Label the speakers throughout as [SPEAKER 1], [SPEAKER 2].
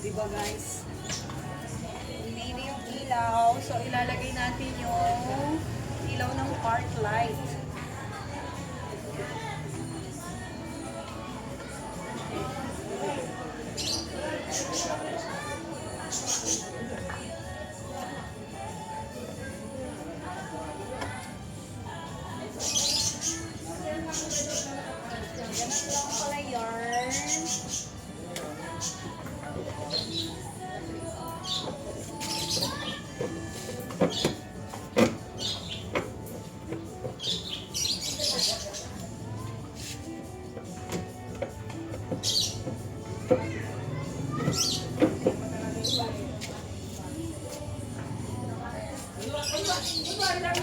[SPEAKER 1] Diba guys? Hindi yung ilaw. So, ilalagay natin yung ilaw ng park light. Ganito lang pala yarn.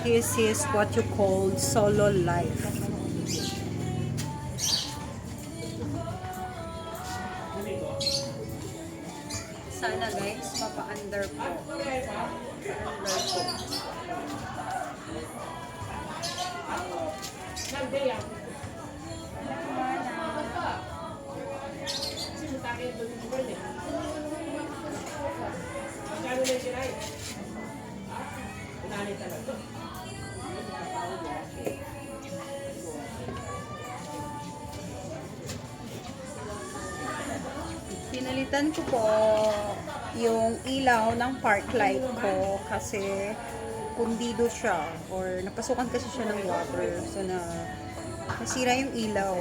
[SPEAKER 1] This is what you call solo life. Sana guys, mapa-under po. Pa-under po. Pinalitan ko po yung ilaw ng park light ko kasi pundido siya or napasukan kasi siya ng water, so nasira yung ilaw.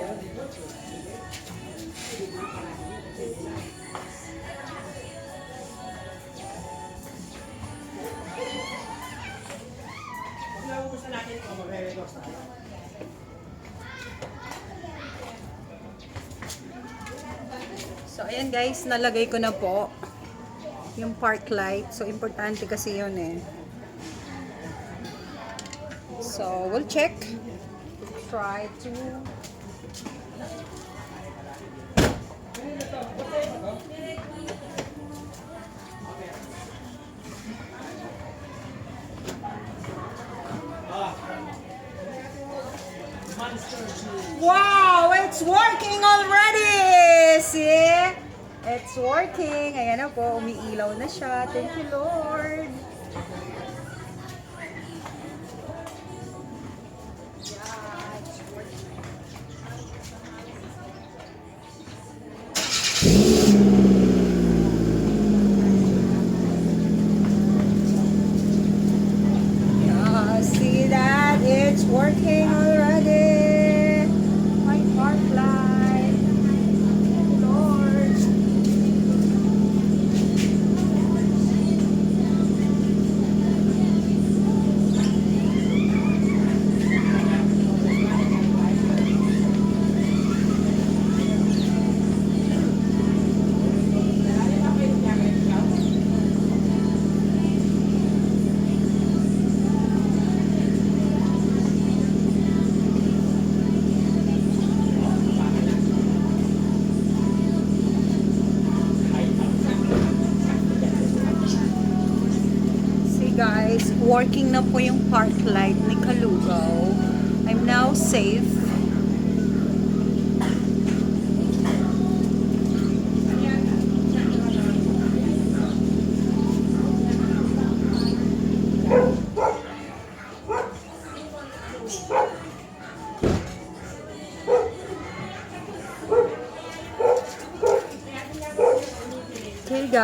[SPEAKER 1] So, ayan guys, nalagay ko na po yung park light. So, importante kasi yun eh. So, we'll check. Try to... Wow! It's working already! See? It's working. Ayan na po. Umiilaw na siya. Thank you, Lord. Yeah, it's working. Yeah, see that? It's working already. My park light. Lord. Guys, working na po yung park light ni Kalugaw. I'm now safe.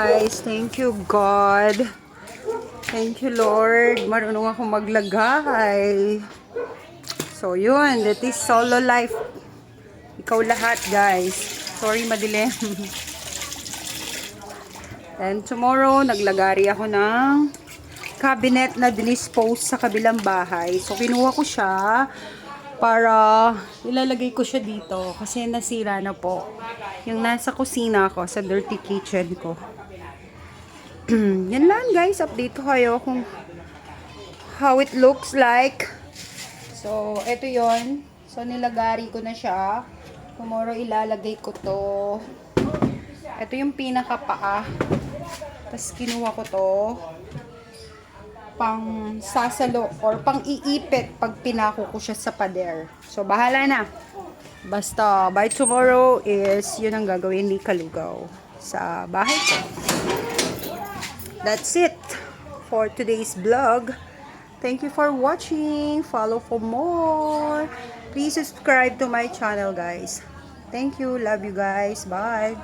[SPEAKER 1] guys. Thank you, God. Thank you, Lord. Marunong ako maglagay. So, yun. That is solo life. Ikaw lahat, guys. Sorry, madilim. And tomorrow, naglagari ako ng cabinet na dinispose sa kabilang bahay. So, kinuha ko siya para ilalagay ko siya dito kasi nasira na po yung nasa kusina ko, sa dirty kitchen ko. Yan lang, guys. Update ko kayo kung how it looks like. So, eto yon. So, nilagari ko na siya. Tomorrow, ilalagay ko to. Ito yung pinakapaa. Tapos, kinuha ko to pang sasalo or pang iipit pag pinako ko siya sa pader. So, bahala na. Basta, by tomorrow is yun ang gagawin ni Kalugaw sa bahay ko. That's it for today's vlog. Thank you for watching. Follow for more. Please subscribe to my channel, guys. Thank you. Love you guys. Bye.